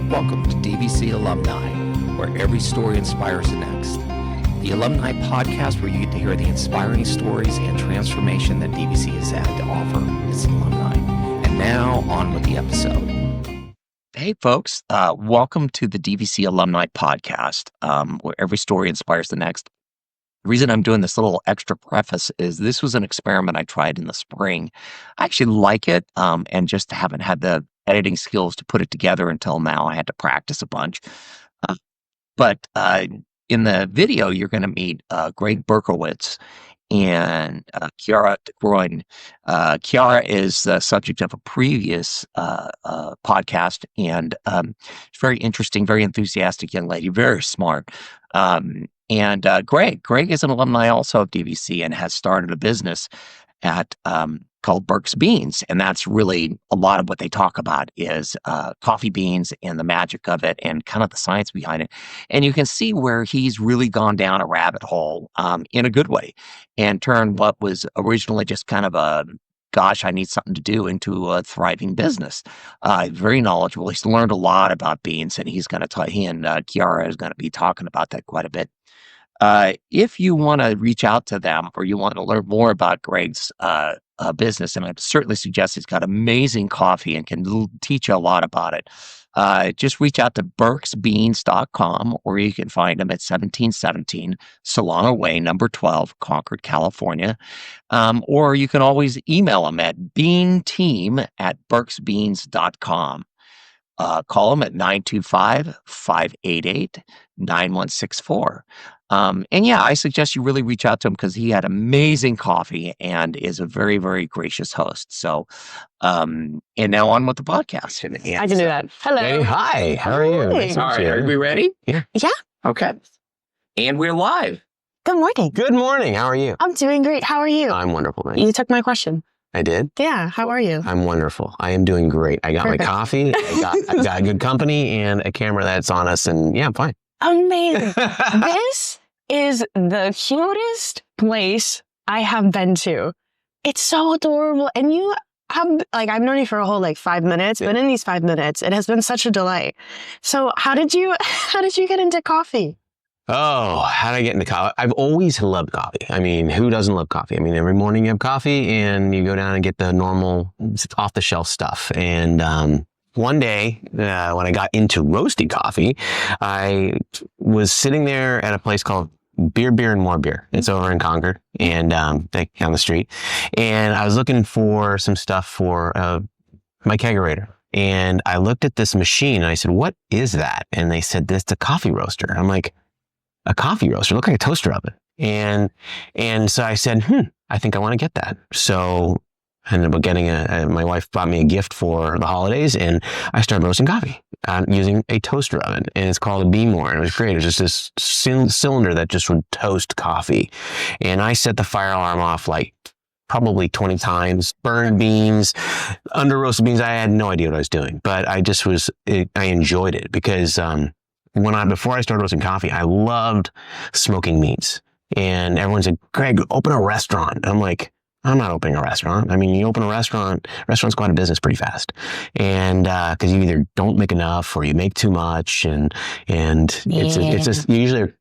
Welcome to DVC Alumni, where every story inspires the next. The Alumni Podcast, where you get to hear the inspiring stories and transformation that DVC has had to offer its alumni. And now, on with the episode. Hey, folks. Welcome to the DVC Alumni Podcast, where every story inspires the next. The reason I'm doing this little extra preface is this was an experiment I tried in the spring. I actually like it, and just haven't had the editing skills to put it together until now. I had to practice a bunch. But in the video, you're going to meet Greg Berkowitz and Kiara. Kiara is the subject of a previous podcast, and she's very interesting, very enthusiastic young lady, very smart. And Greg is an alumni also of DVC and has started a business at called Berks Beans, and that's really a lot of what they talk about is coffee beans and the magic of it and kind of the science behind it. And you can see where he's really gone down a rabbit hole in a good way and turned what was originally just kind of a gosh, I need something to do into a thriving business. Very knowledgeable. He's learned a lot about beans, and he and Kiara is going to be talking about that quite a bit. If you want to reach out to them or you want to learn more about Greg's business, and I certainly suggest he's got amazing coffee and can teach you a lot about it, just reach out to berksbeans.com, or you can find him at 1717 Solano Way, number 12, Concord, California. Or you can always email him at beanteam@berksbeans.com. Call him at 925-588-9164. And yeah, I suggest you really reach out to him because he had amazing coffee and is a very, very gracious host. So, and now on with the podcast. I can do that. Hello. Hey, hi. How are you? Nice All right. Are we ready? Yeah. Okay. And we're live. Good morning. Good morning. How are you? I'm doing great. How are you? I'm wonderful, man. You took my question. I did? Yeah. How are you? I'm wonderful. I am doing great. I got Perfect. my coffee. I got a good company and a camera that's on us, and yeah, I'm fine. Amazing. This is the cutest place I have been to. It's so adorable. And you have, I've known you for a whole 5 minutes, but in these 5 minutes, it has been such a delight. So how did you get into coffee? Oh, how did I get into coffee? I've always loved coffee. I mean, who doesn't love coffee? I mean, every morning you have coffee and you go down and get the normal off-the-shelf stuff. And one day, when I got into roasting coffee, I was sitting there at a place called Beer, and More Beer. It's over in Concord and down the street. And I was looking for some stuff for my kegerator. And I looked at this machine and I said, "What is that?" And they said, "This is a coffee roaster." I'm like, "A coffee roaster? Look like a toaster oven." And so I said, I think I want to get that. So I ended up getting my wife bought me a gift for the holidays, and I started roasting coffee using a toaster oven, and it's called a Beamore. And it was great. It was just this cylinder that just would toast coffee. And I set the fire alarm off probably 20 times, burned beans, under roasted beans. I had no idea what I was doing, but I enjoyed it because, before I started roasting coffee, I loved smoking meats. And everyone said, "Greg, open a restaurant." And I'm like, I'm not opening a restaurant. I mean, you open a restaurants go out of business pretty fast. And, cause you either don't make enough or you make too much and it's just, you usually are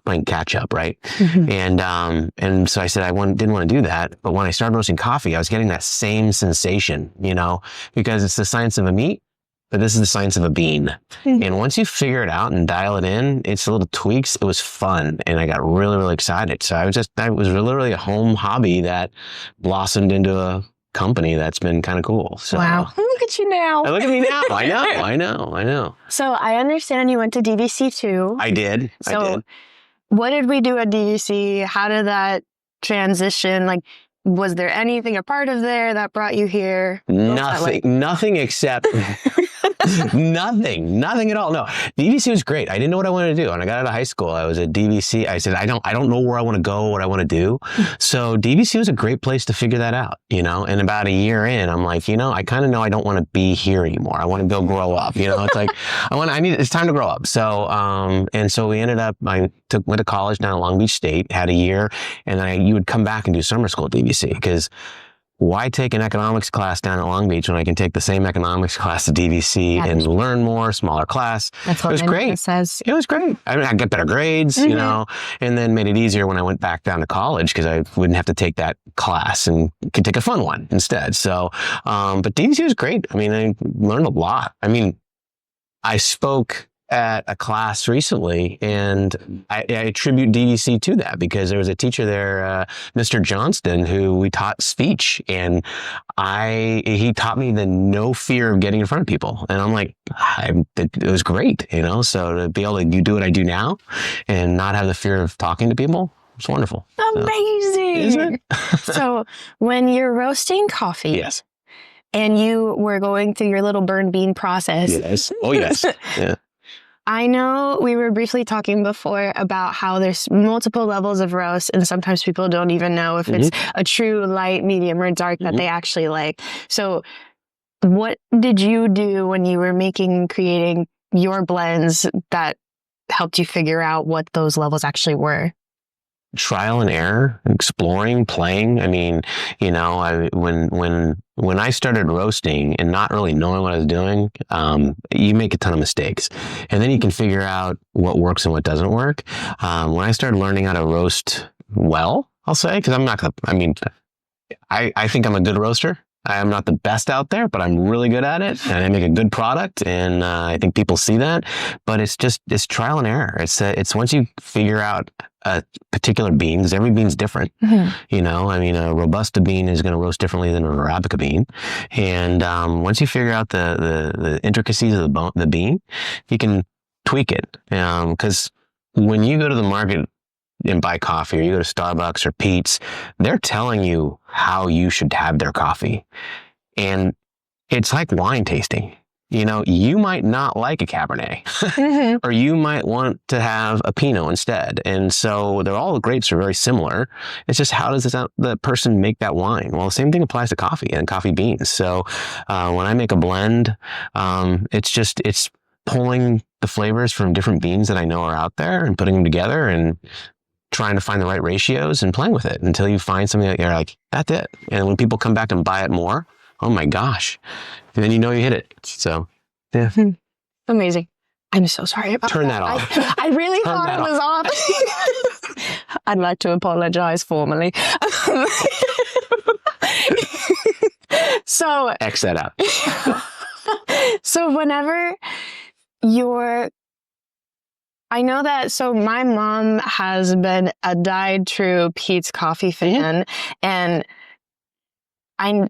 playing catch up, right? Mm-hmm. And so I said, didn't want to do that. But when I started roasting coffee, I was getting that same sensation, because it's the science of a meat, but this is the science of a bean. Mm-hmm. And once you figure it out and dial it in, it's little tweaks. It was fun. And I got really, really excited. So I was literally a home hobby that blossomed into a company that's been kind of cool. So, wow. Look at you now. Look at me now. I know. So I understand you went to DVC too. I did. What did we do at DVC? How did that transition? Was there anything a part of there that brought you here? Nothing except nothing at all. No, DVC was great. I didn't know what I wanted to do. When I got out of high school, I was at DVC. I said, I don't know where I want to go, what I want to do. So DVC was a great place to figure that out, and about a year in, I'm like, I kind of know I don't want to be here anymore. I want to go grow up, it's like, it's time to grow up. So, and so we ended up, went to college down at Long Beach State, had a year, and then you would come back and do summer school at DVC because why take an economics class down at Long Beach when I can take the same economics class at DVC and learn more, smaller class? That's what it was great. Says. It was great. I mean, I got better grades, you know, and then made it easier when I went back down to college because I wouldn't have to take that class and could take a fun one instead. So, but DVC was great. I mean, I learned a lot. I mean, I spoke at a class recently, and I attribute DVC to that because there was a teacher there, Mr. Johnston, who we taught speech, and he taught me the no fear of getting in front of people, and I'm like, it was great, you know. So to be able to do what I do now and not have the fear of talking to people, it's wonderful. Amazing, isn't it? So when you're roasting coffee, Yes. and you were going through your little burn bean process, Yes. Oh yes. Yeah. I know we were briefly talking before about how there's multiple levels of roast, and sometimes people don't even know if it's a true light, medium, or dark that they actually like. So what did you do when you were creating your blends that helped you figure out what those levels actually were? Trial and error, exploring, playing. I mean, you know, when I started roasting and not really knowing what I was doing, you make a ton of mistakes, and then you can figure out what works and what doesn't work. When I started learning how to roast well, I'll say, because I'm not gonna. I mean, I think I'm a good roaster. I'm not the best out there, but I'm really good at it, and I make a good product, and I think people see that. But it's trial and error. It's once you figure out a particular bean, because every bean's different. You know, I mean, a Robusta bean is going to roast differently than an Arabica bean, and once you figure out the intricacies of the bean, you can tweak it. Because when you go to the market and buy coffee, or you go to Starbucks or Pete's, they're telling you how you should have their coffee. And it's like wine tasting. You know, you might not like a Cabernet, or you might want to have a Pinot instead. And so all the grapes are very similar. It's just, how does the person make that wine? Well, the same thing applies to coffee and coffee beans. So when I make a blend, it's pulling the flavors from different beans that I know are out there and putting them together and trying to find the right ratios and playing with it until you find something that you're like, that's it. And when people come back and buy it more, oh my gosh, and then you know you hit it. So, yeah. Amazing. I'm so sorry about Turn that off. I really thought it was off. I'd like to apologize formally. So X that out. So whenever I know that, so my mom has been a dyed true Pete's coffee fan, and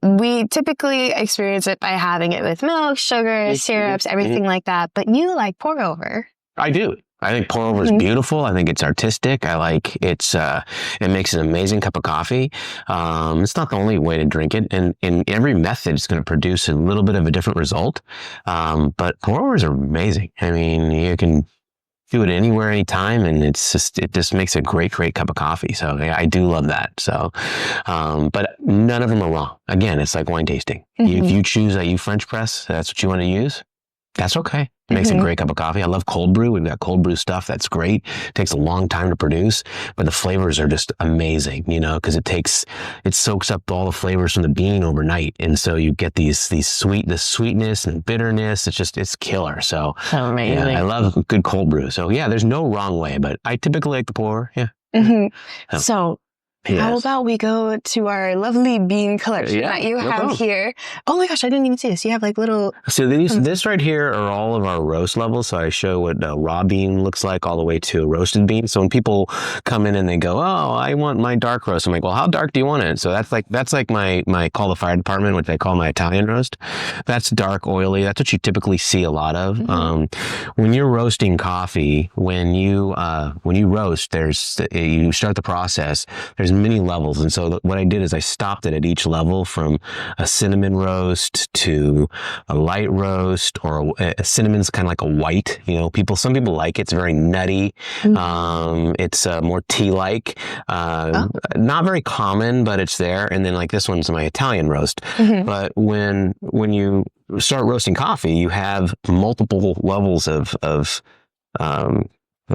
we typically experience it by having it with milk, sugar, syrups, everything like that. But you like pour over. I do. I think pour over is beautiful. I think it's artistic. I like it makes an amazing cup of coffee. It's not the only way to drink it. And in every method, it's going to produce a little bit of a different result. But pour overs are amazing. I mean, you can do it anywhere, anytime, and it just makes a great cup of coffee. So yeah, I do love that. So, but none of them are wrong. Again, it's like wine tasting. If you choose that you French press, that's what you want to use, that's okay. It makes a great cup of coffee. I love cold brew. We've got cold brew stuff that's great. It takes a long time to produce, but the flavors are just amazing, you know, because it soaks up all the flavors from the bean overnight. And so you get the sweetness and bitterness. It's killer. So amazing. Yeah, I love good cold brew. So yeah, there's no wrong way, but I typically like the pour. Yeah. So how about we go to our lovely bean collection that you have here? Oh my gosh, I didn't even see this. You have like little... So this right here are all of our roast levels. So I show what a raw bean looks like all the way to a roasted bean. So when people come in and they go, oh, I want my dark roast. I'm like, well, how dark do you want it? So that's like my call the fire department, which I call my Italian roast. That's dark, oily. That's what you typically see a lot of. When you're roasting coffee, when you roast, you start the process, there's many levels. And so what I did is I stopped it at each level, from a cinnamon roast to a light roast, or a cinnamon's kind of like a white, you know, some people like it. It's very nutty. It's more tea-like, not very common, but it's there. And then like this one's my Italian roast. But when you start roasting coffee, you have multiple levels of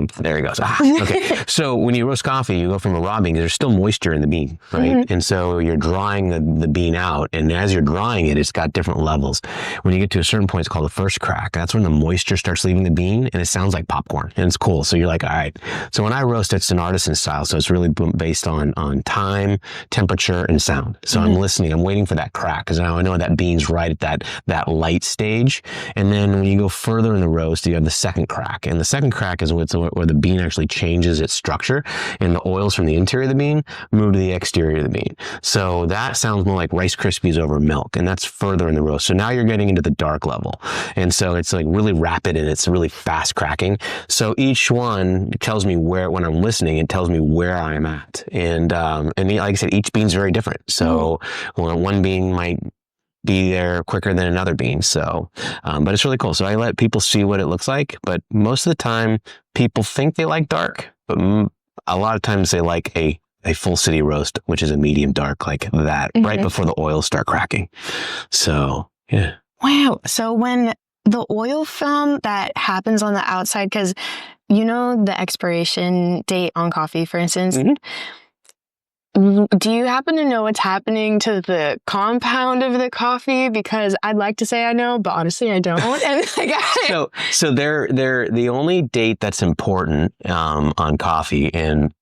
There he goes. Okay. So when you roast coffee, you go from a raw bean, there's still moisture in the bean, right? Mm-hmm. And so you're drying the bean out. And as you're drying it, it's got different levels. When you get to a certain point, it's called the first crack. That's when the moisture starts leaving the bean and it sounds like popcorn. And it's cool. So you're like, all right. So when I roast, it's an artisan style. So it's really based on time, temperature, and sound. So I'm listening. I'm waiting for that crack because now I know that bean's right at that light stage. And then when you go further in the roast, you have the second crack. And the second crack is where the bean actually changes its structure and the oils from the interior of the bean move to the exterior of the bean. So that sounds more like Rice Krispies over milk, and that's further in the roast. So now you're getting into the dark level. And so it's like really rapid and it's really fast cracking. So each one tells me when I'm listening, it tells me where I'm at. And like I said, each bean's very different. So one bean might be there quicker than another bean. So, but it's really cool. So I let people see what it looks like, but most of the time people think they like dark, but a lot of times they like a full city roast, which is a medium dark like that, right before the oils start cracking. So, yeah. Wow. So when the oil film that happens on the outside, because you know the expiration date on coffee, for instance, do you happen to know what's happening to the compound of the coffee? Because I'd like to say I know, but honestly I don't. And so they're the only date that's important on coffee, and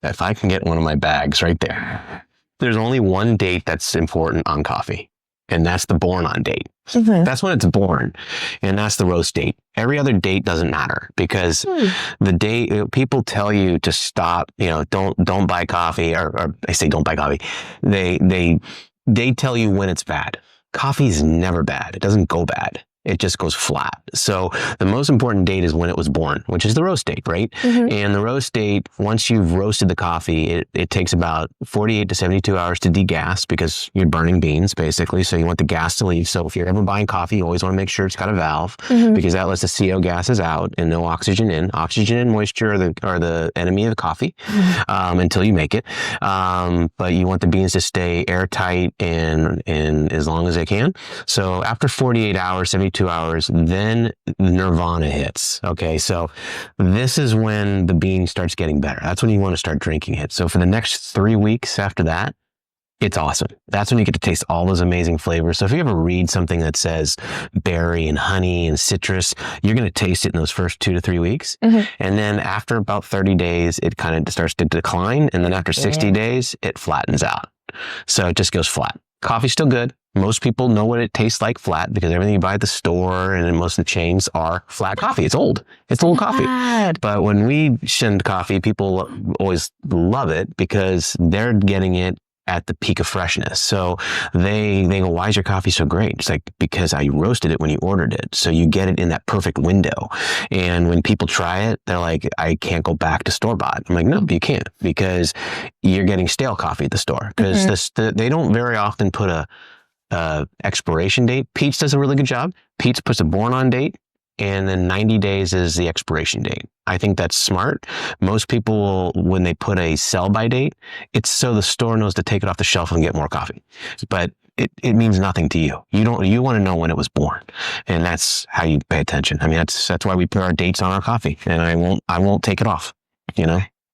if I can get one of my bags right there, there's only one date that's important on coffee, and that's the born on date. That's when it's born, and that's the roast date. Every other date doesn't matter because the date, people tell you to stop, don't buy coffee, or I say don't buy coffee. They tell you when it's bad. Coffee is never bad. It doesn't go bad. It just goes flat. So the most important date is when it was born, which is the roast date, right? And the roast date, once you've roasted the coffee, it takes about 48 to 72 hours to degas because you're burning beans, basically. So you want the gas to leave. So if you're ever buying coffee, you always want to make sure it's got a valve because that lets the CO gases out and no oxygen in. Oxygen and moisture are the enemy of the coffee until you make it. But you want the beans to stay airtight and as long as they can. So after 48 hours, 72 hours, then nirvana hits. Okay, so this is when the bean starts getting better. That's when you want to start drinking it. So for the next 3 weeks after that, it's awesome. That's when you get to taste all those amazing flavors. So if you ever read something that says berry and honey and citrus, you're going to taste it in those first 2 to 3 weeks. And then after about 30 days, it kind of starts to decline. And then after 60 days, it flattens out. So it just goes flat. Coffee's still good. Most people know what it tastes like flat because everything you buy at the store and in most of the chains are flat coffee. It's old. It's old coffee. But when we send coffee, people always love it because they're getting it at the peak of freshness. So they go, why is your coffee so great? It's like, because I roasted it when you ordered it. So you get it in that perfect window. And when people try it, they're like, I can't go back to store-bought. I'm like, no, you can't, because you're getting stale coffee at the store. Because they don't very often put a expiration date. Pete's does a really good job. Pete's puts a born on date, and then 90 days is the expiration date. I think that's smart. Most people, when they put a sell by date, it's so the store knows to take it off the shelf and get more coffee. But it means nothing to you. You want to know when it was born, and that's how you pay attention. I mean, that's why we put our dates on our coffee, and I won't take it off.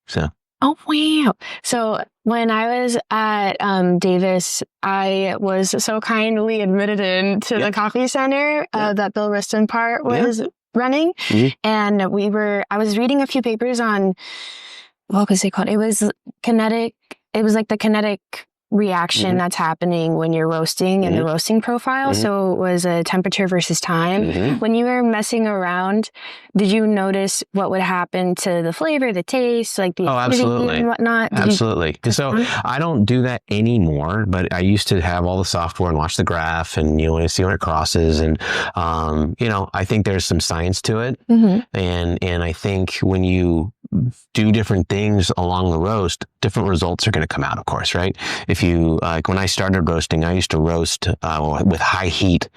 So. Oh, wow. So when I was at Davis, I was so kindly admitted into the coffee center that Bill Riston part was running. And I was reading a few papers on, what was it called? It was kinetic. It was like the kinetic reaction that's happening when you're roasting and the roasting profile. So it was a temperature versus time. When you were messing around, did you notice what would happen to the flavor, the taste, like the acidity and whatnot? Absolutely. So I don't do that anymore, but I used to have all the software and watch the graph and see when it crosses. And I think there's some science to it. And I think when you do different things along the roast, different results are going to come out, of course, right? If you, like when I started roasting, I used to roast with high heat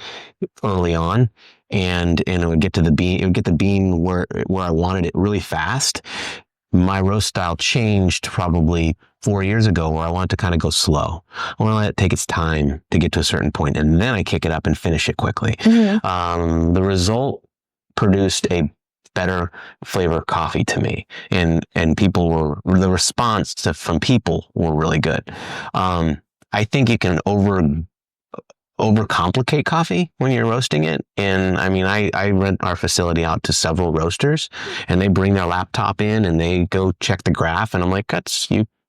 early on, and it would get to the bean, where I wanted it really fast. My roast style changed probably 4 years ago, where I wanted to kind of go slow. I want to let it take its time to get to a certain point, and then I kick it up and finish it quickly. The result produced a better flavor coffee to me. And the response from people were really good. I think you can overcomplicate coffee when you're roasting it. And I mean, I rent our facility out to several roasters, and they bring their laptop in and they go check the graph. And I'm like,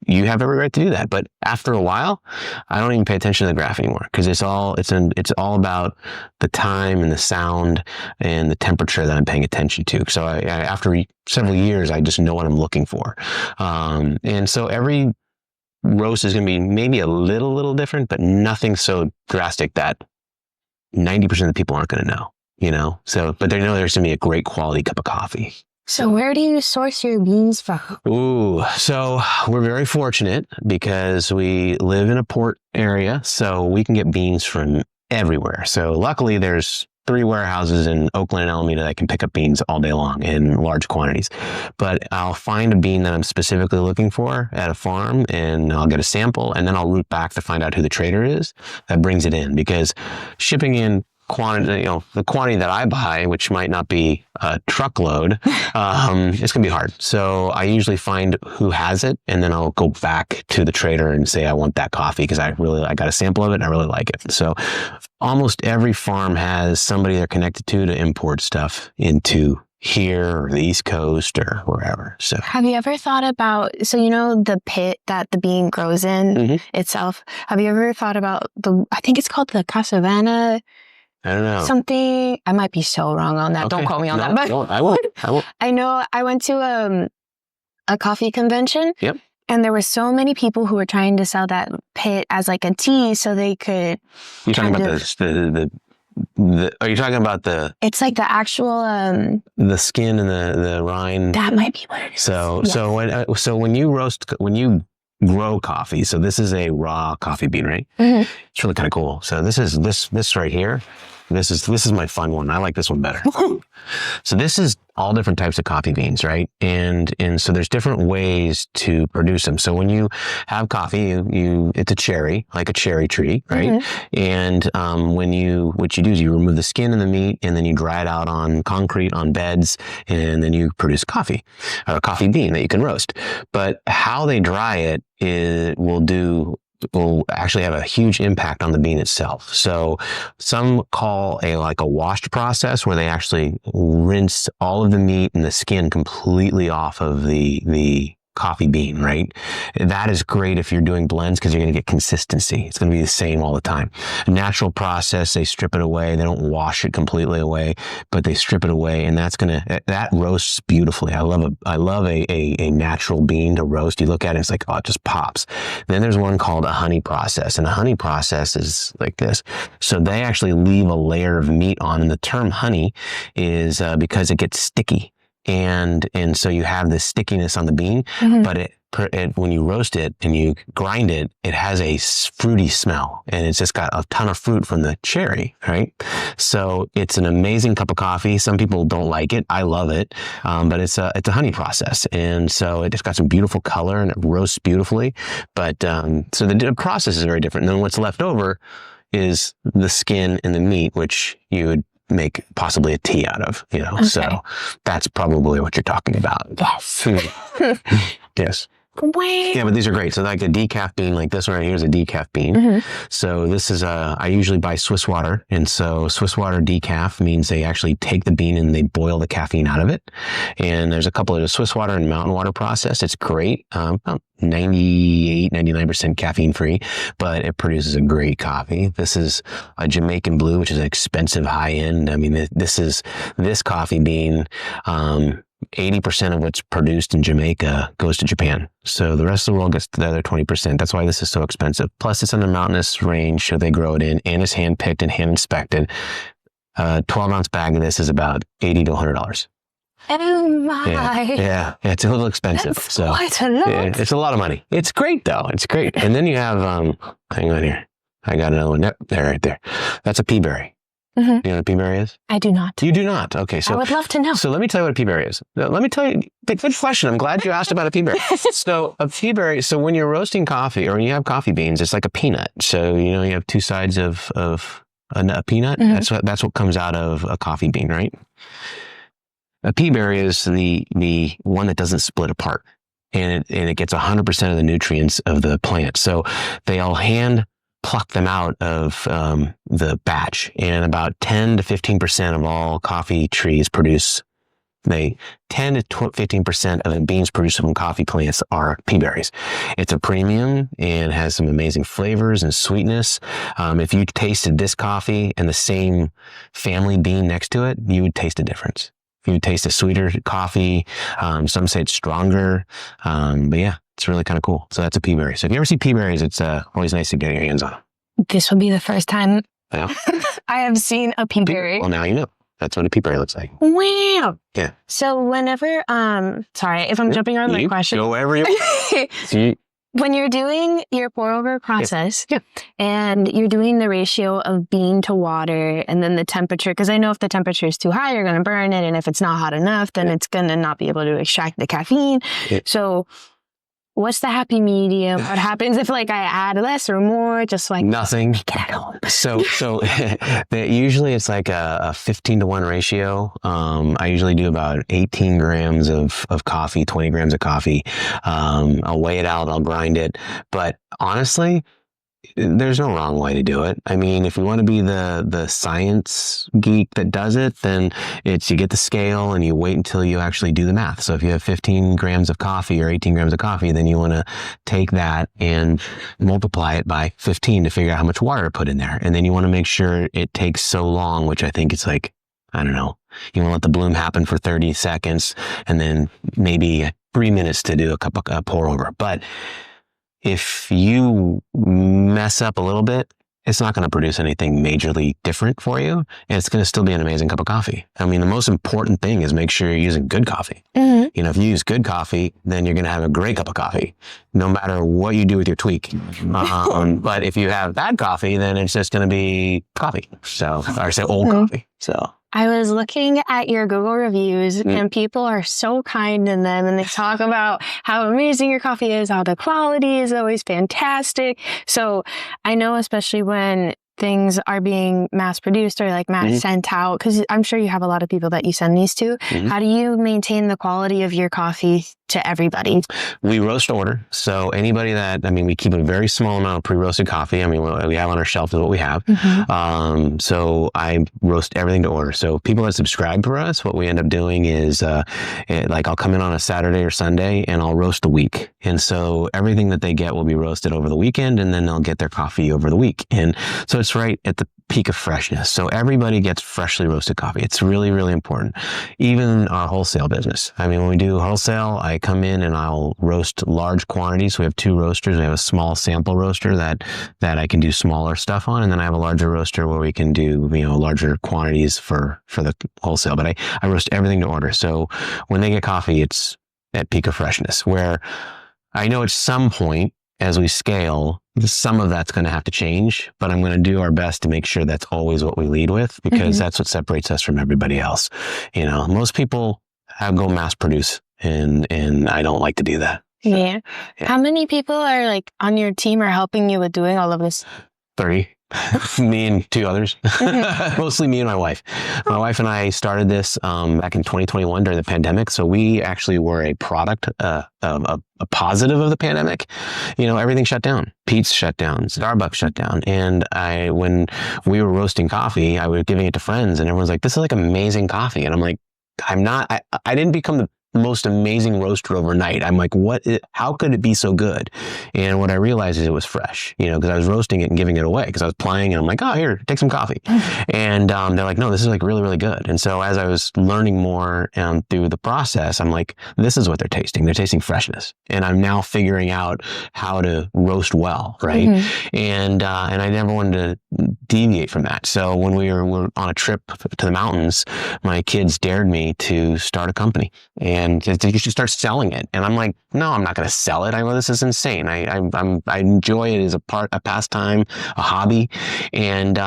you have every right to do that. But after a while, I don't even pay attention to the graph anymore, because it's all about the time and the sound and the temperature that I'm paying attention to. So after several years, I just know what I'm looking for. And so every roast is going to be maybe a little different, but nothing so drastic that 90% of the people aren't going to know, So, but they know there's going to be a great quality cup of coffee. So where do you source your beans from? Ooh, so we're very fortunate because we live in a port area, so we can get beans from everywhere. So luckily there's 3 warehouses in Oakland and Alameda that can pick up beans all day long in large quantities. But I'll find a bean that I'm specifically looking for at a farm, and I'll get a sample, and then I'll route back to find out who the trader is that brings it in, because shipping in quantity, the quantity that I buy, which might not be a truckload, it's going to be hard. So I usually find who has it, and then I'll go back to the trader and say, I want that coffee because I got a sample of it and I really like it. So almost every farm has somebody they're connected to import stuff into here or the East Coast or wherever. So have you ever thought about, the pit that the bean grows in itself, have you ever thought about I think it's called the Casavana? I don't know. Something, I might be so wrong on that. Okay. Don't quote me on that. But I won't. I know I went to a coffee convention. Yep. And there were so many people who were trying to sell that pit as like a tea so they could. You're talking about are you talking about it's like the actual. The skin and the rind. That might be what it is. So when you grow coffee, so this is a raw coffee bean, right? Mm-hmm. It's really kind of cool. So this is this right here. This is my fun one. I like this one better. So this is all different types of coffee beans, right? And so there's different ways to produce them. So when you have coffee, it's a cherry, like a cherry tree, right? Mm-hmm. And what you do is you remove the skin and the meat, and then you dry it out on concrete, on beds, and then you produce coffee, or a coffee bean that you can roast. But how they dry it will actually have a huge impact on the bean itself. So some call a washed process, where they actually rinse all of the meat and the skin completely off of the coffee bean, right? That is great if you're doing blends, because you're going to get consistency. It's going to be the same all the time. A natural process, they strip it away. They don't wash it completely away, but they strip it away, and that roasts beautifully. I love a natural bean to roast. You look at it, it's like, oh, it just pops. Then there's one called a honey process, and a honey process is like this. So they actually leave a layer of meat on, and the term honey is because it gets sticky. And so you have this stickiness on the bean, mm-hmm. but when you roast it and you grind it, it has a fruity smell, and it's just got a ton of fruit from the cherry, right? So it's an amazing cup of coffee. Some people don't like it. I love it. But it's a honey process. And so it just got some beautiful color, and it roasts beautifully. But, so the process is very different. And then what's left over is the skin and the meat, which you would make possibly a tea out of, Okay. So that's probably what you're talking about. Yes. Yes. Wait. Yeah, but these are great. So like a decaf bean, like this one right here is a decaf bean. Mm-hmm. So this is I usually buy Swiss water. And so Swiss water decaf means they actually take the bean and they boil the caffeine out of it. And there's a couple of Swiss water and mountain water process. It's great. About 98, 99% caffeine free, but it produces a great coffee. This is a Jamaican blue, which is an expensive high end. I mean, this coffee bean, 80% of what's produced in Jamaica goes to Japan. So the rest of the world gets the other 20%. That's why this is so expensive. Plus it's in the mountainous range, so they grow it in, and it's hand-picked and hand-inspected. 12-ounce bag of this is about $80 to $100. Oh my. Yeah. It's a little expensive. That's quite a lot. Yeah, it's a lot of money. It's great though. It's great. And then you have, hang on here. I got another one. Yep, there, right there. That's a pea berry. Mm-hmm. You know what a pea berry is? I do not. You do not? Okay. So I would love to know. So let me tell you what a pea berry is. Let me tell you, good question. I'm glad you asked about a pea berry. So a pea berry, so when you're roasting coffee or when you have coffee beans, it's like a peanut. So, you have two sides of a peanut. Mm-hmm. That's what comes out of a coffee bean, right? A pea berry is the one that doesn't split apart, and it gets 100% of the nutrients of the plant. So they'll hand pluck them out of the batch, and about 10 to 15% of all coffee trees produce. 10 to 15% of the beans produced from coffee plants are pea berries. It's a premium and has some amazing flavors and sweetness. If you tasted this coffee and the same family bean next to it, you would taste a difference. You would taste a sweeter coffee. Some say it's stronger. But yeah, it's really kind of cool. So that's a pea berry. So if you ever see pea berries, it's always nice to get your hands on them. This will be the first time Yeah. I have seen a pea berry. Well, now you know. That's what a pea berry looks like. Wow. Yeah. So whenever, sorry if I'm jumping around my question. Go wherever you want. When you're doing your pour over process and you're doing the ratio of bean to water and then the temperature, because I know if the temperature is too high, you're going to burn it. And if it's not hot enough, then it's going to not be able to extract the caffeine. Yeah. So what's the happy medium? What happens if like I add less or more? Just like nothing. Get at home. So usually it's like a 15-to-1 ratio. I usually do about 18 grams of coffee, 20 grams of coffee. I'll weigh it out. I'll grind it. But honestly, there's no wrong way to do it. I mean, if we want to be the science geek that does it, then it's you get the scale and you wait until you actually do the math. So if you have 15 grams of coffee or 18 grams of coffee, then you want to take that and multiply it by 15 to figure out how much water to put in there. And then you want to make sure it takes so long, which I think it's like, I don't know, you want to let the bloom happen for 30 seconds and then maybe 3 minutes to do a pour over. But if you mess up a little bit, it's not going to produce anything majorly different for you. And it's going to still be an amazing cup of coffee. I mean, the most important thing is make sure you're using good coffee. Mm-hmm. You know, if you use good coffee, then you're going to have a great cup of coffee, no matter what you do with your tweak. But if you have bad coffee, then it's just going to be coffee. So, or I say old coffee. So. I was looking at your Google reviews and people are so kind in them and they talk about how amazing your coffee is, how the quality is always fantastic. So I know especially when things are being mass produced or like mass sent out, because I'm sure you have a lot of people that you send these to. How do you maintain the quality of your coffee to everybody? We roast order. So anybody we keep a very small amount of pre-roasted coffee. I mean, what we have on our shelf is what we have. So I roast everything to order. So people that subscribe for us, what we end up doing is I'll come in on a Saturday or Sunday and I'll roast a week. And so everything that they get will be roasted over the weekend and then they'll get their coffee over the week. And so it's right at the peak of freshness. So everybody gets freshly roasted coffee. It's really, really important. Even our wholesale business. I mean, when we do wholesale, I come in and I'll roast large quantities. We have 2 roasters. We have a small sample roaster that I can do smaller stuff on. And then I have a larger roaster where we can do, larger quantities for the wholesale. But I roast everything to order. So when they get coffee, it's at peak of freshness, where I know at some point as we scale, some of that's going to have to change, but I'm going to do our best to make sure that's always what we lead with, because that's what separates us from everybody else. Most people go mass produce and I don't like to do that. Yeah. How many people are like on your team or helping you with doing all of this? 30. Me and 2 others. Mostly me and my wife. My wife and I started this back in 2021 during the pandemic. So we actually were a product, a positive of the pandemic. Everything shut down. Pete's shut down. Starbucks shut down. And when we were roasting coffee, I was giving it to friends and everyone's like, this is like amazing coffee. And I'm like, I didn't become the most amazing roaster overnight. I'm like, how could it be so good? And what I realized is it was fresh, because I was roasting it and giving it away because I was playing and I'm like, oh, here, take some coffee. And they're like, no, this is like really, really good. And so as I was learning more through the process, I'm like, this is what they're tasting. They're tasting freshness. And I'm now figuring out how to roast well, right? And I never wanted to deviate from that. So when we were on a trip to the mountains, my kids dared me to start a company. And you should start selling it. And I'm like, no, I'm not going to sell it. This is insane. I enjoy it as a pastime, a hobby. And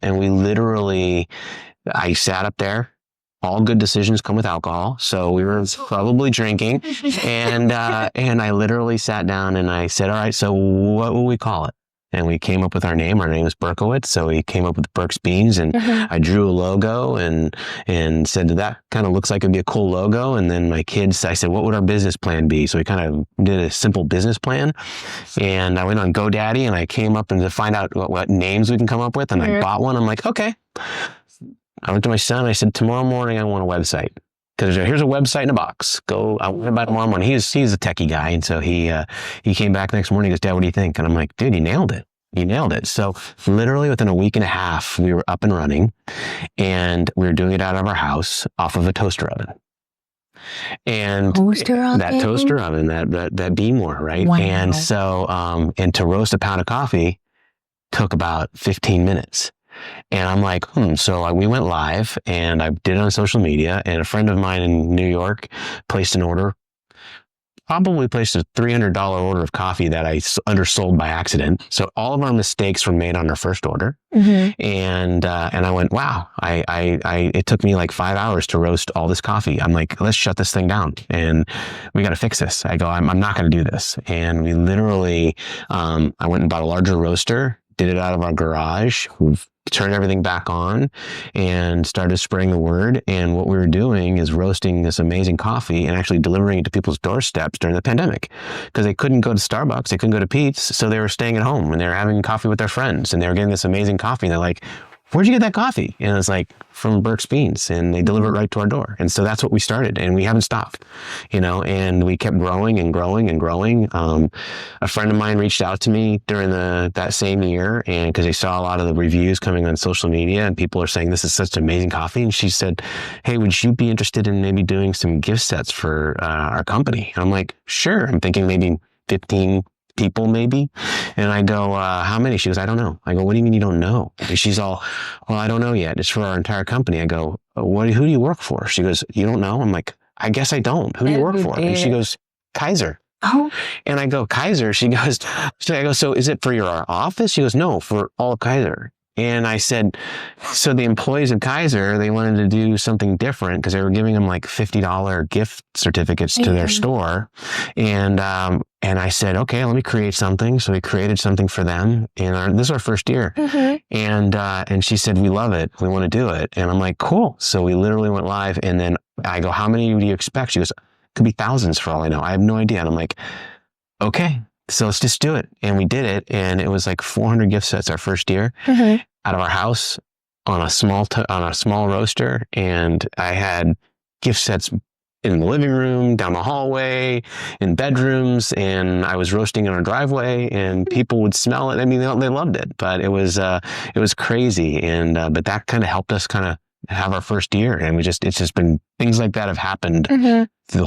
we literally, I sat up there. All good decisions come with alcohol. So we were probably drinking. And I literally sat down and I said, all right, so what will we call it? and we came up with our name. Our name is Berkowitz. So we came up with Berks Beans, and I drew a logo and said that kind of looks like it'd be a cool logo. And then my kids, I said, what would our business plan be? So we kind of did a simple business plan, and I went on GoDaddy and I came up and to find out what names we can come up with. And I bought one. I'm like, okay. I went to my son. I said, tomorrow morning, I want a website. Because here's a website in a box. Go out by tomorrow morning. He's a techie guy. And so he came back next morning. He goes, Dad, what do you think? And I'm like, dude, you nailed it. You nailed it. So literally within a week and a half, we were up and running, and we were doing it out of our house off of a toaster oven. And that toaster oven, that Beamore, right? Wow. And so, and to roast a pound of coffee took about 15 minutes. And I'm like, So we went live, and I did it on social media, and a friend of mine in New York placed an order, probably placed a $300 order of coffee that I undersold by accident. So all of our mistakes were made on our first order. And I went, wow, it took me like 5 hours to roast all this coffee. I'm like, let's shut this thing down, and we got to fix this. I go, I'm not going to do this. And we literally, I went and bought a larger roaster, did it out of our garage. We've turned everything back on and started spreading the word. And what we were doing is roasting this amazing coffee and actually delivering it to people's doorsteps during the pandemic, because they couldn't go to Starbucks, they couldn't go to Pete's, so they were staying at home and they were having coffee with their friends, and they were getting this amazing coffee. And they're like, where'd you get that coffee? And it's like, from Berks Beans, and they deliver it right to our door. And so that's what we started, and we haven't stopped, and we kept growing and growing and growing. A friend of mine reached out to me during that same year, and because they saw a lot of the reviews coming on social media, and people are saying this is such amazing coffee. And she said, hey, would you be interested in maybe doing some gift sets for our company? And I'm like, sure. I'm thinking maybe 15 people maybe. And I go, how many? She goes, I don't know. I go, what do you mean you don't know? And she's all, well, I don't know yet. It's for our entire company. I go, who do you work for? She goes, you don't know? I'm like, I guess I don't. Who do you work for? And she goes, Kaiser. Oh. And I go, Kaiser? She goes, so is it for your office? She goes, no, for all of Kaiser. And I said, so the employees of Kaiser, they wanted to do something different because they were giving them like $50 gift certificates to their store. And I said, okay, let me create something. So we created something for them. And this is our first year. And she said, we love it. We want to do it. And I'm like, cool. So we literally went live. And then I go, how many do you expect? She goes, could be thousands for all I know. I have no idea. And I'm like, okay. So let's just do it. And we did it. And it was like 400 gift sets our first year out of our house on a small roaster. And I had gift sets in the living room, down the hallway, in bedrooms. And I was roasting in our driveway, and people would smell it. I mean, they loved it, but it was crazy. And, but that kind of helped us kind of have our first year. And it's just been things like that have happened through the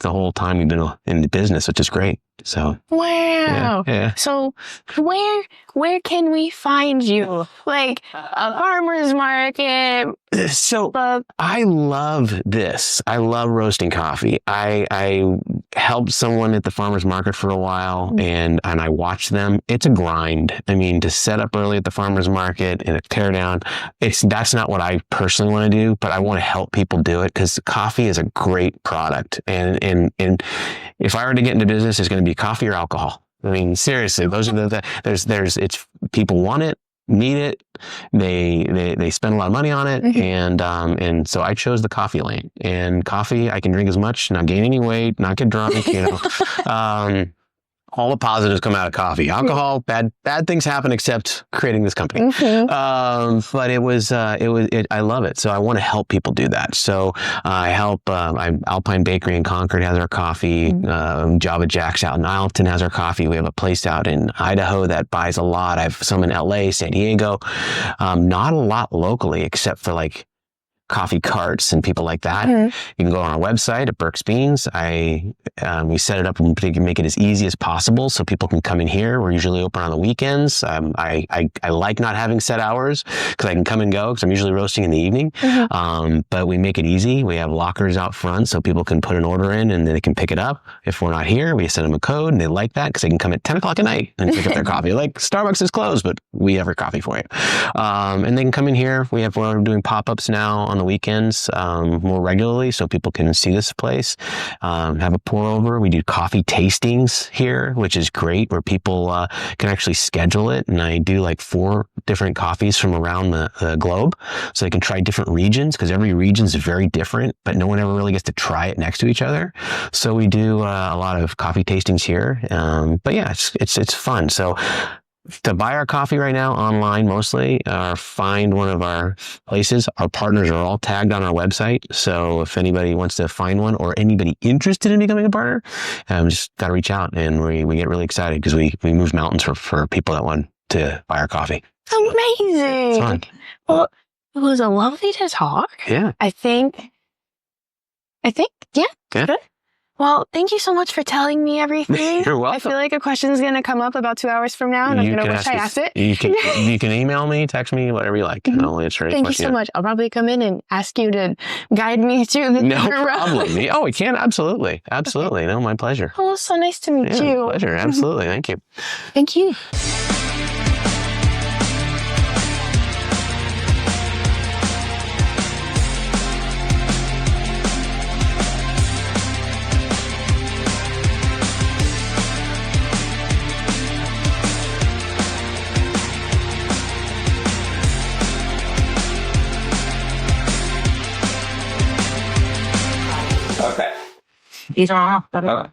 whole time we've been in the business, which is great. So wow. Yeah. So where can we find you? Like a farmer's market? So I love this. I love roasting coffee. I helped someone at the farmer's market for a while, and I watched them. It's a grind. I mean, to set up early at the farmer's market and tear down, that's not what I personally want to do, but I want to help people do it because coffee is a great product. And if I were to get into business, it's going to be coffee or alcohol. I mean, seriously, those are it's people want it, need it. They spend a lot of money on it. And so I chose the coffee lane. And coffee, I can drink as much, not gain any weight, not get drunk, all the positives come out of coffee. Alcohol, bad things happen except creating this company. But I love it. So I want to help people do that. So I help, Alpine Bakery in Concord has our coffee. Java Jack's out in Isleton has our coffee. We have a place out in Idaho that buys a lot. I have some in LA, San Diego. Not a lot locally except for like coffee carts and people like that. You can go on our website at Berks Beans. We set it up and make it as easy as possible so people can come in here. We're usually open on the weekends. I like not having set hours because I can come and go because I'm usually roasting in the evening. But we make it easy. We have lockers out front so people can put an order in and then they can pick it up. If we're not here, we send them a code and they like that because they can come at 10 o'clock at night and pick up their coffee. Like Starbucks is closed, but we have our coffee for you. And they can come in here. We're doing pop-ups now on the weekends more regularly so people can see this place. Have a pour over. We do coffee tastings here, which is great, where people can actually schedule it. And I do like 4 different coffees from around the globe, so they can try different regions, because every region is very different, but no one ever really gets to try it next to each other. So we do a lot of coffee tastings here. But yeah, it's fun. So to buy our coffee right now online mostly, or find one of our places, our partners are all tagged on our website. So if anybody wants to find one, or anybody interested in becoming a partner, just got to reach out, and we get really excited because we move mountains for people that want to buy our coffee. Amazing. It's fun. Well, it was a lovely to talk. Yeah. I think, yeah. Good. Well, thank you so much for telling me everything. You're welcome. I feel like a question is going to come up about 2 hours from now, and I'm going to wish I asked it. You can email me, text me, whatever you like, and I'll answer any Thank you question. so much. I'll probably come in and ask you to guide me through the No different problem. roads. Oh, we can. Absolutely. Okay. No, my pleasure. Oh, so nice to meet you. Pleasure. Absolutely. Thank you. Thank you. Okay. These are Okay. I'm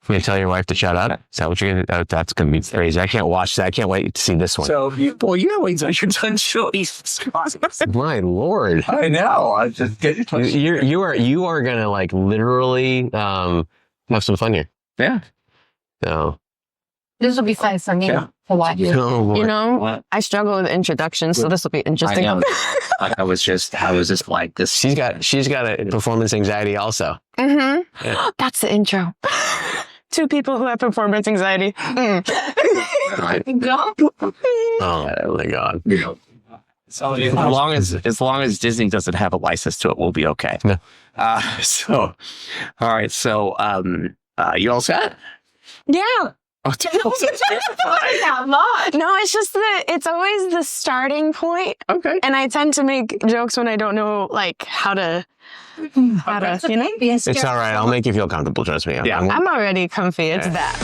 going to tell your wife to shut up. Is that what you're going to do? That's going to be crazy. I can't watch that. I can't wait to see this one. So, you gotta wait until you're done chewing. My Lord. I know. I just get You are going to like literally have some fun here. Yeah. So. This will be fun for me to watch. Oh, boy. You know, What? I struggle with introductions, so this will be interesting. I know. I was just like this. She's got a performance anxiety also. Mm-hmm. Yeah. That's the intro. 2 people who have performance anxiety. Right. Oh my God. So as long as Disney doesn't have a license to it, we'll be okay. No. All right. So, you all set? Yeah. Oh, No, it's just that it's always the starting point. okay. And I tend to make jokes when I don't know, like, how to, you know? It's all right. I'll make you feel comfortable. Trust me. Yeah. I'm already comfy. It's Yeah. that.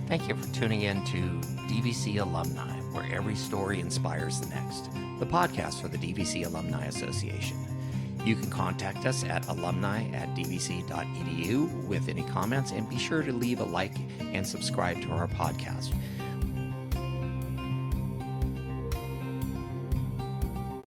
Thank you for tuning in to DVC Alumni, where every story inspires the next, the podcast for the DVC Alumni Association. You can contact us at alumni@dvc.edu with any comments, and be sure to leave a like and subscribe to our podcast.